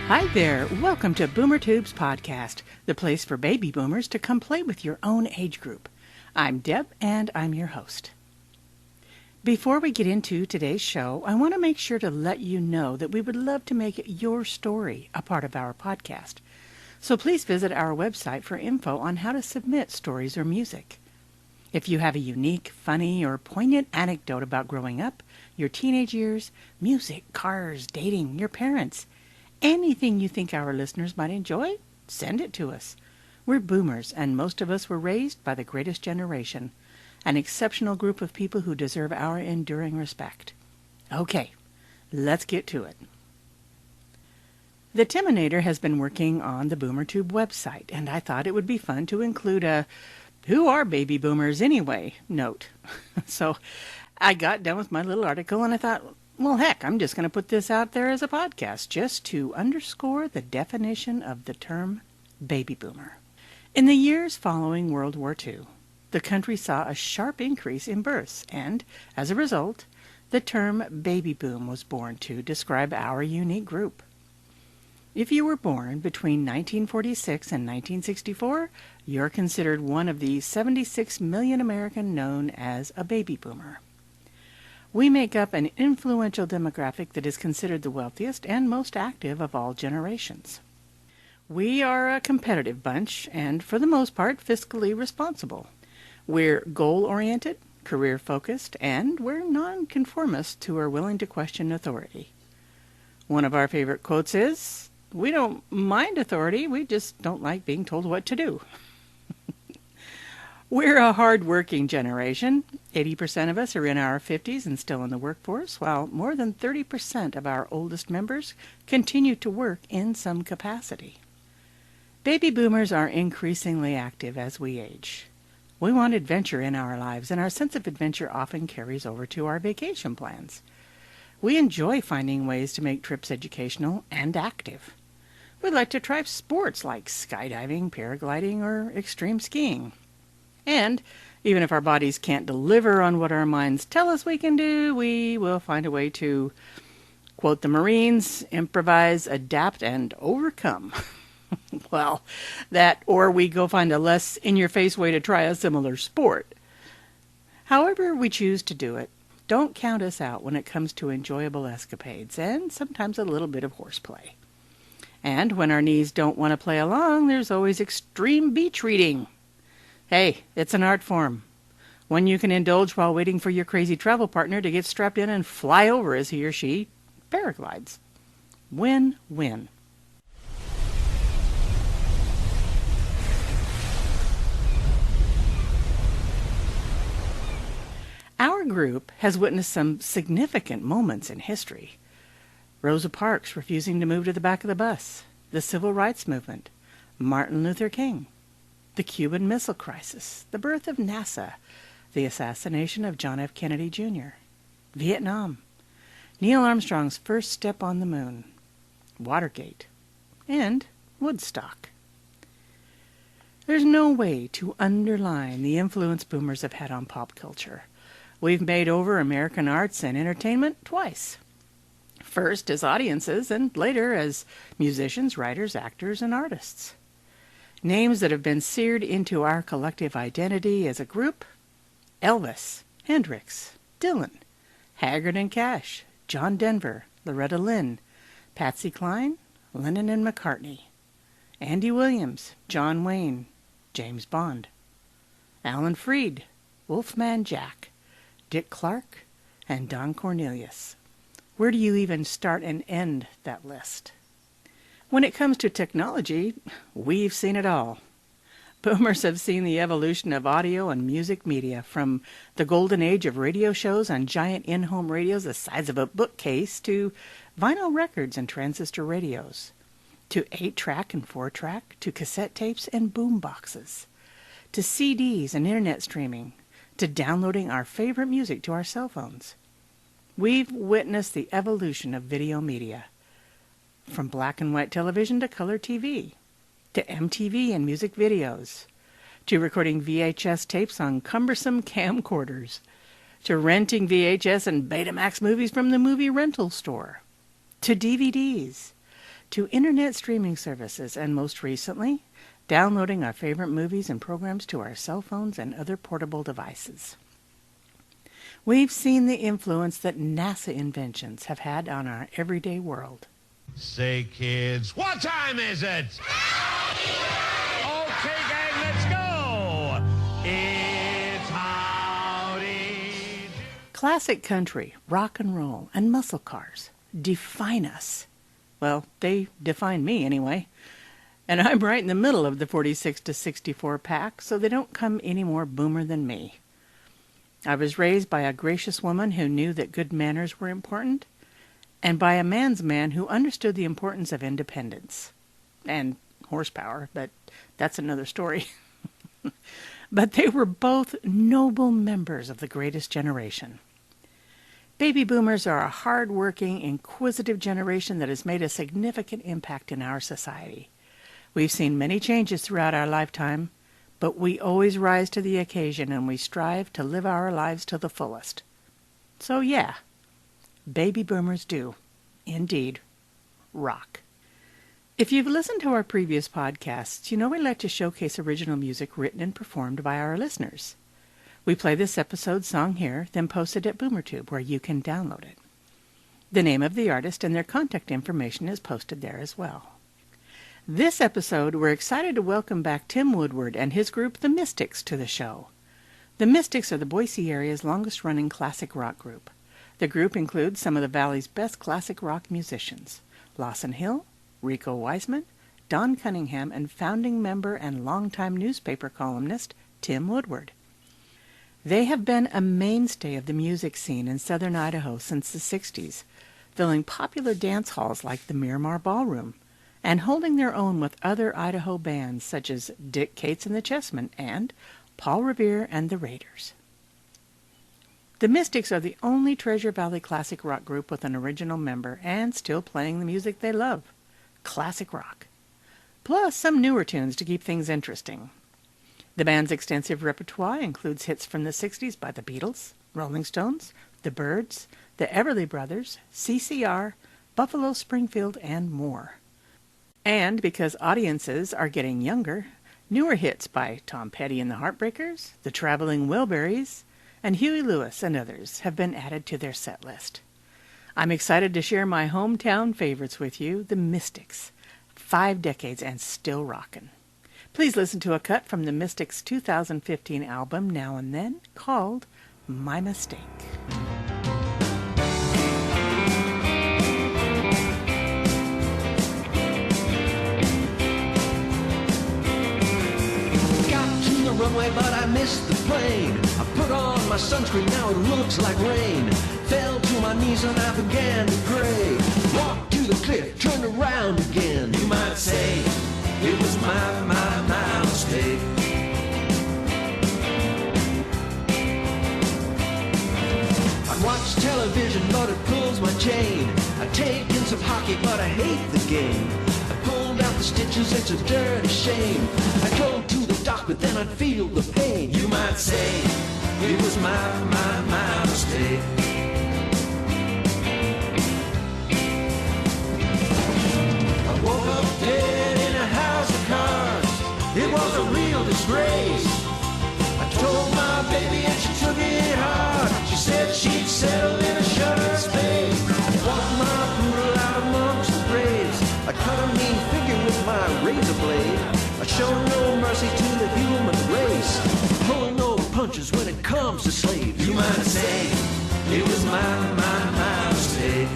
Hi there, welcome to BoomerTube's podcast, the place for baby boomers to come play with your own age group. I'm Deb, and I'm your host. Before we get into today's show, I want to make sure to let you know that we would love to make your story a part of our podcast. So please visit our website for info on how to submit stories or music. If you have a unique, funny, or poignant anecdote about growing up, your teenage years, music, cars, dating, your parents, anything you think our listeners might enjoy, send it to us. We're boomers, and most of us were raised by the greatest generation, an exceptional group of people who deserve our enduring respect. Okay, let's get to it. The Timinator has been working on the BoomerTube website, and I thought it would be fun to include a "Who are baby boomers anyway?" note. So I got done with my little article, and I thought, well, heck, I'm just going to put this out there as a podcast just to underscore the definition of the term baby boomer. In the years following World War II, the country saw a sharp increase in births, and as a result, the term baby boom was born to describe our unique group. If you were born between 1946 and 1964, you're considered one of the 76 million Americans known as a baby boomer. We make up an influential demographic that is considered the wealthiest and most active of all generations. We are a competitive bunch and, for the most part, fiscally responsible. We're goal-oriented, career-focused, and we're nonconformists who are willing to question authority. One of our favorite quotes is, "We don't mind authority, we just don't like being told what to do." We're a hard-working generation. 80% of us are in our 50s and still in the workforce, while more than 30% of our oldest members continue to work in some capacity. Baby boomers are increasingly active as we age. We want adventure in our lives, and our sense of adventure often carries over to our vacation plans. We enjoy finding ways to make trips educational and active. We'd like to try sports like skydiving, paragliding, or extreme skiing. And even if our bodies can't deliver on what our minds tell us we can do, we will find a way to, quote the Marines, improvise, adapt, and overcome. Well, that, or we go find a less in-your-face way to try a similar sport. However we choose to do it, don't count us out when it comes to enjoyable escapades and sometimes a little bit of horseplay. And when our knees don't want to play along, there's always extreme beach reading. Hey, it's an art form. One you can indulge while waiting for your crazy travel partner to get strapped in and fly over as he or she paraglides. Win-win. Our group has witnessed some significant moments in history. Rosa Parks refusing to move to the back of the bus, the Civil Rights Movement, Martin Luther King, the Cuban Missile Crisis, the birth of NASA, the assassination of John F. Kennedy Jr., Vietnam, Neil Armstrong's first step on the moon, Watergate, and Woodstock. There's no way to underline the influence boomers have had on pop culture. We've made over American arts and entertainment twice. First as audiences, and later as musicians, writers, actors, and artists. Names that have been seared into our collective identity as a group: Elvis, Hendrix, Dylan, Haggard and Cash, John Denver, Loretta Lynn, Patsy Cline, Lennon and McCartney, Andy Williams, John Wayne, James Bond, Alan Freed, Wolfman Jack, Dick Clark, and Don Cornelius. Where do you even start and end that list? When it comes to technology, we've seen it all. Boomers have seen the evolution of audio and music media, from the golden age of radio shows on giant in-home radios the size of a bookcase to vinyl records and transistor radios, to 8-track and 4-track, to cassette tapes and boom boxes, to CDs and internet streaming, to downloading our favorite music to our cell phones. We've witnessed the evolution of video media, from black and white television to color TV, to MTV and music videos, to recording VHS tapes on cumbersome camcorders, to renting VHS and Betamax movies from the movie rental store, to DVDs, to internet streaming services, and most recently, downloading our favorite movies and programs to our cell phones and other portable devices. We've seen the influence that NASA inventions have had on our everyday world. Say, kids, what time is it? Okay, gang, let's go. It's howdy. Classic country, rock and roll, and muscle cars define us. Well, they define me anyway. And I'm right in the middle of the 46 to 64 pack, so they don't come any more boomer than me. I was raised by a gracious woman who knew that good manners were important, and by a man's man who understood the importance of independence. And horsepower, but that's another story. But they were both noble members of the greatest generation. Baby boomers are a hard-working, inquisitive generation that has made a significant impact in our society. We've seen many changes throughout our lifetime, but we always rise to the occasion and we strive to live our lives to the fullest. So yeah, baby boomers do, indeed, rock. If you've listened to our previous podcasts, you know we like to showcase original music written and performed by our listeners. We play this episode's song here, then post it at BoomerTube, where you can download it. The name of the artist and their contact information is posted there as well. This episode, we're excited to welcome back Tim Woodward and his group, The Mystics, to the show. The Mystics are the Boise area's longest-running classic rock group. The group includes some of the Valley's best classic rock musicians, Lawson Hill, Rico Wiseman, Don Cunningham, and founding member and longtime newspaper columnist Tim Woodward. They have been a mainstay of the music scene in southern Idaho since the 60s, filling popular dance halls like the Miramar Ballroom, and holding their own with other Idaho bands such as Dick Cates and the Chessmen and Paul Revere and the Raiders. The Mystics are the only Treasure Valley classic rock group with an original member and still playing the music they love, classic rock, plus some newer tunes to keep things interesting. The band's extensive repertoire includes hits from the 60s by the Beatles, Rolling Stones, the Byrds, the Everly Brothers, CCR, Buffalo Springfield, and more. And because audiences are getting younger, newer hits by Tom Petty and the Heartbreakers, the Traveling Wilburys, and Huey Lewis and others have been added to their set list. I'm excited to share my hometown favorites with you, the Mystics, 5 decades and still rockin'. Please listen to a cut from the Mystics' 2015 album, Now and Then, called My Mistake. Got to the runway, but I missed the plane. I put on my sunscreen, now it looks like rain. Fell to my knees and I began to pray. Walked to the cliff, turned around again. You might say it was my mistake. I watch television, but it pulls my chain. I take in some hockey, but I hate the game. I pulled out the stitches, it's a dirty shame. I go to the doc, but then I'd feel the pain. You might say it was my mistake. I woke up dead in a house of cards. It was a real disgrace. I told my baby and she took it hard. She said she'd settle in a shuttered space. I walked my poodle out amongst the graves. I cut a mean figure with my razor blade. I show no mercy to the human race. Pull no punches when it comes to slaves. You might say it was my mistake.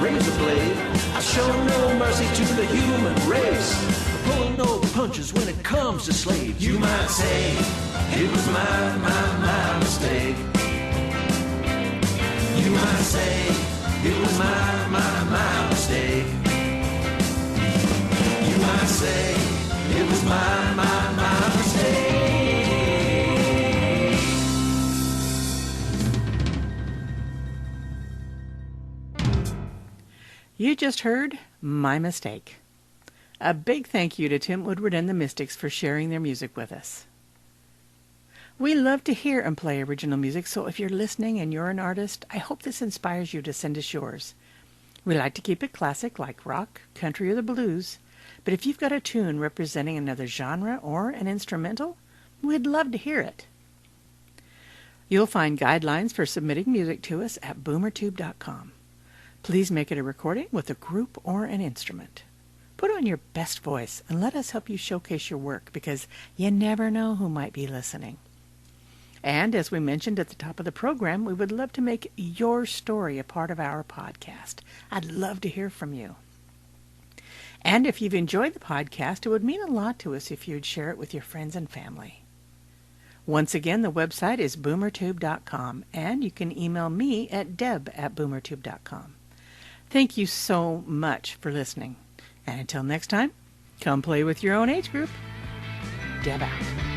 Razor blade. I show no mercy to the human race. Pull no punches when it comes to slaves. You might say it was my mistake. You might say it was my mistake. You might say it was my mistake. You just heard My Mistake. A big thank you to Tim Woodward and the Mystics for sharing their music with us. We love to hear and play original music, so if you're listening and you're an artist, I hope this inspires you to send us yours. We like to keep it classic like rock, country, or the blues, but if you've got a tune representing another genre or an instrumental, we'd love to hear it. You'll find guidelines for submitting music to us at BoomerTube.com. Please make it a recording with a group or an instrument. Put on your best voice and let us help you showcase your work, because you never know who might be listening. And as we mentioned at the top of the program, we would love to make your story a part of our podcast. I'd love to hear from you. And if you've enjoyed the podcast, it would mean a lot to us if you'd share it with your friends and family. Once again, the website is BoomerTube.com, and you can email me at deb@BoomerTube.com. Thank you so much for listening. And until next time, come play with your own age group. Deb out.